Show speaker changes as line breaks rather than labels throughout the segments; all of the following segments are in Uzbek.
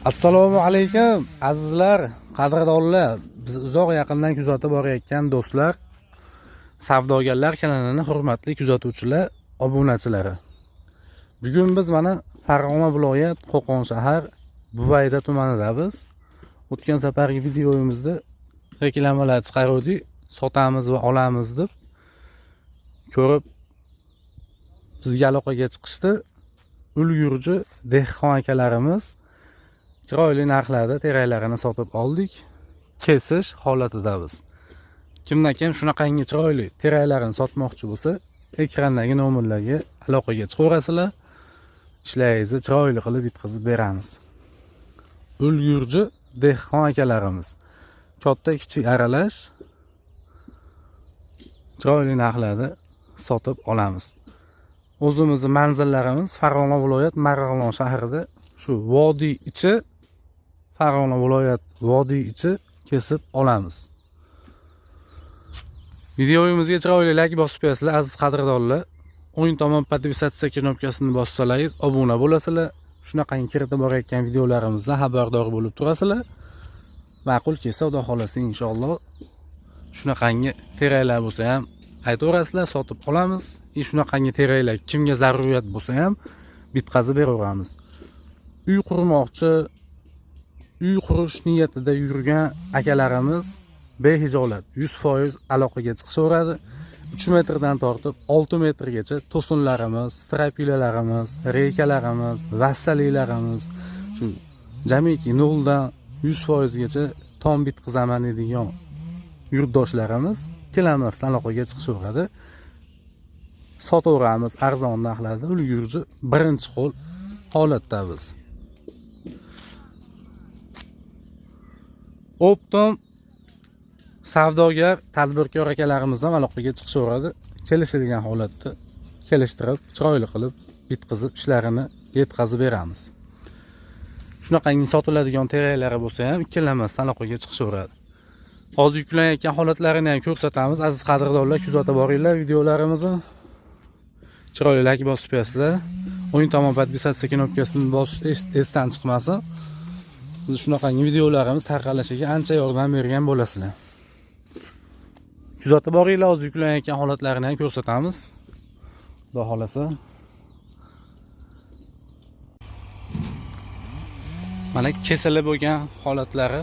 Assalomu alaykum azizlar, qadrdonlar, biz uzoq yaqindan kuzatib borayotgan do'stlar, savdogarlar kanalini hurmatli kuzatuvchilar, obunachilari. Bugun biz mana Farg'ona viloyat Qo'qon shahar Buvayda tumanidamiz. O'tgan safargi videomizda reklamalar chiqardik, sotamiz va olamiz deb ko'rib bizga aloqaga chiqishdi. Ulgurji dehqon akalarimiz chiroyli narxlarda teraklarini sotib oldik. Kesish holatidamiz. Kimdan kim shunaqangi chiroyli teraklarini sotmoqchi bo'lsa, ekrandagi nomerlarga aloqaga chiqaverasizlar. Ishlaringizni chiroyli qilib bitkazib beramiz. Ulgurji dehqon akalarimiz katta kichik aralash chiroyli narxlarda sotib olamiz. O'zimizning manzillarimiz Farg'ona viloyat Marg'ilon shahrida, shu vodiy ichi, Farg'ona viloyat vodiy ichi kesib olamiz. Videomizga chiroyli like bosib qo'yasizlar aziz qadrdonlar. O'ng tomon podpisatsiya knopkasini bossalaringiz obuna bo'lasizlar. Shunaqangi kiritib borayotgan videolarimizdan xabardor bo'lib turasizlar. Ma'qul kelsa, xudo xolasa inshaalloh shunaqangi teraklar bo'lsa ham aytaverasizlar, sotib olamiz. Shunaqangi teraklar kimga zaruriyat bo'lsa ham bitkazib beraveramiz. Uy qurmoqchi, uy qurish niyatida yurgan akalarimiz behijolat 100% aloqaga chiqishaveradi. 3 metrdan tortib 6 metrgacha to'sinlarimiz, strapilalarimiz, reykalarimiz, vassalilarimiz, shu jamiki 0 dan 100% gacha tom bitqizaman deydigan yurtdoshlarimiz ikkilanmasdan aloqaga chiqishaveradi. Sotaveramiz arzon narxlarda. Ulgurji birinchi qo'l holatdamiz. Optom savdogar, tadbirkor akalarimiz ham aloqaga chiqishaveradi. Kelishilgan holatda kelishtirib, chiroyli qilib bitkazib ishlarini yetkazib beramiz. Shunaqangi sotiladigan teraklari bo'lsa ham ikkilanmasdan aloqaga chiqishaveradi. Hozir yuklanayotgan holatlarini ham ko'rsatamiz. Aziz qadrdonlar, kuzatib boringlar videolarimizni. Chiroyli like bosib qo'yasizlar. O'ng tomon podpisatsiya knopkasini bosish esdan chiqmasin. Biz shunaqangi videolarimiz tarqalishiga ancha yordam bergan bo'lasizlar. Kuzatib boringlar, hozir yuklanayotgan holatlarini ham ko'rsatamiz. Xudo xolasa. Mana kesilib bo'lgan holatlari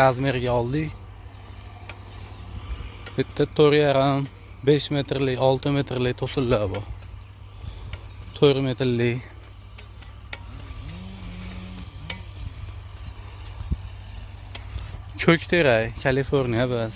razmerga oldik. Bitta 4,5 5 metrlik, 6 metrlik to'sinlar bor. 4 metrlik. Ko'k terak, Kaliforniya bas.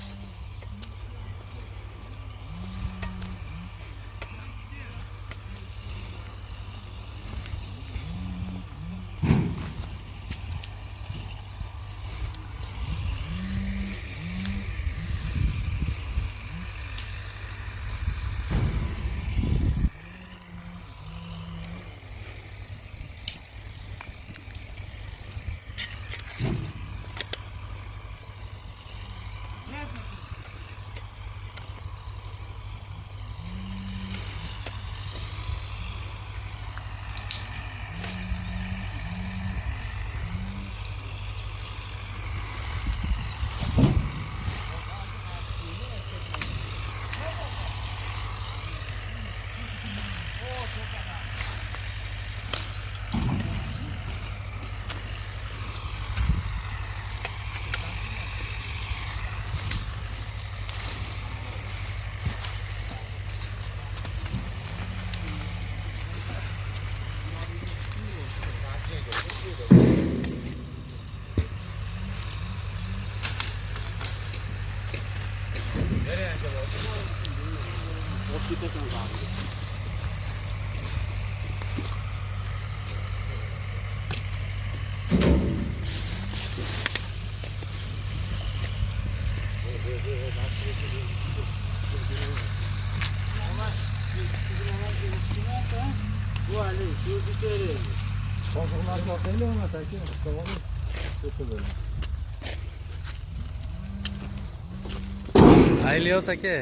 Aylios aka.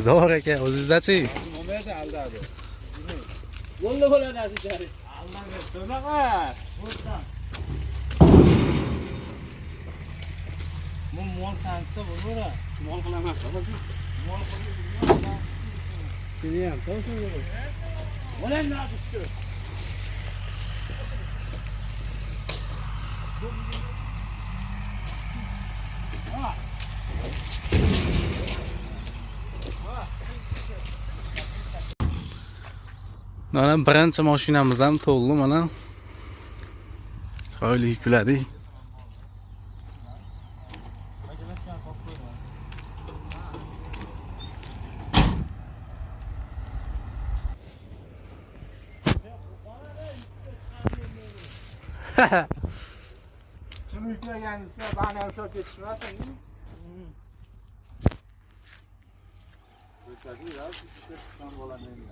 Zo'r aka, o'zingizdachi?
Yo'lda bo'ladi azizlar. Allohga to'maqa. mol sansa bo'laveradi.
Mol qilaman.
Mol qilib
Seni ham to'g'ri. Bo'lan naqishdi.
Mana birinchi mashinamiz ham to'ldi mana. Chiroyli yukladik.
Kim yükleganisa bana ham shok yetishmasin. O'tadi ya, işte chiqqan bo'ladi endi.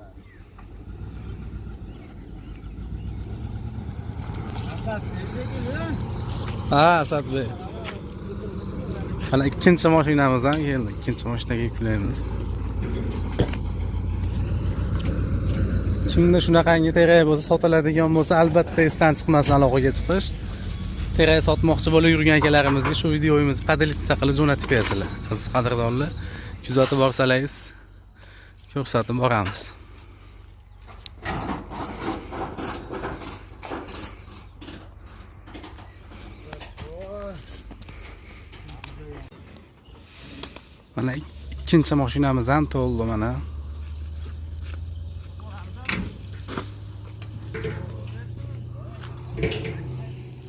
Ha, Asadbek. Mana ikkinchi mashinamiz ham keldi. Ikkinchi mashinaga yuklaymiz. Kimda shunaqangi terak bo'lsa, sotiladigan bo'lsa, albatta esdan chiqmasin aloqaga chiqish. Terak sotmoqchi bo'lib yurgan akalarimizga shu videomizni podelitsiya qilib jo'natib bersizlar. Aziz qadrdonlar, kuzatib borsalaringiz, ko'rsatib boramiz. Mana ikkinchi mashinamiz ham to'ldi mana.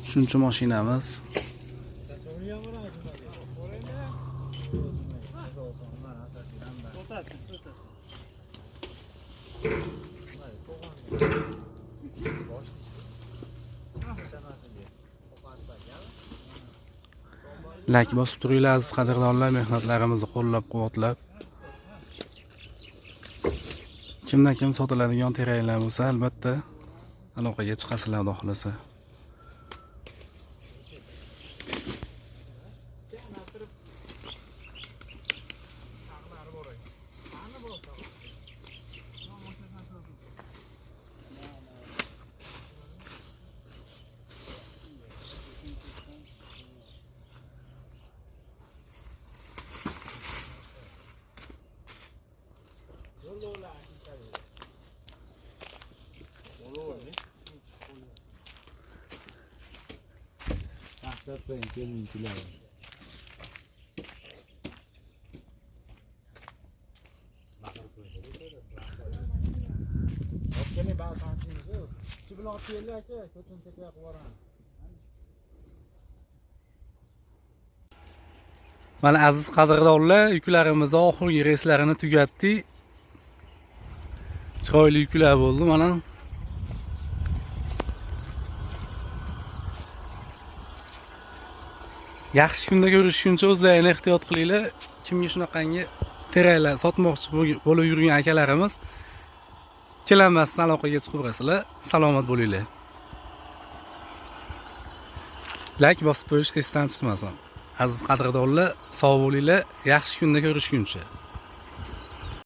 Uchinchi mashinamiz. Like bosib turinglar aziz qadrdonlar, mehnatlarimizni qo'llab-quvvatlab. Kimdan kim sotiladigan teraklar bo'lsa, albatta aloqaga chiqasizlar, xudo xolasa. Mana aziz qadrdonlar, yuklarimizni oxirgi reyslarini tugatdik. Chiroyli yuklar bo'ldi mana. Yaxshi kunda ko'rishguncha o'zlaringiz ehtiyot qilinglar. Kimga shunaqangi teraklar sotmoqchi bo'lib yurgan akalarimiz kelanmasdan aloqaga chiqib qo'yasizlar. Salomat bo'linglar. Like bosib qo'yish esdan chiqmasin. Aziz qadrdonlar, sog' bo'linglar. Yaxshi kunda ko'rishguncha.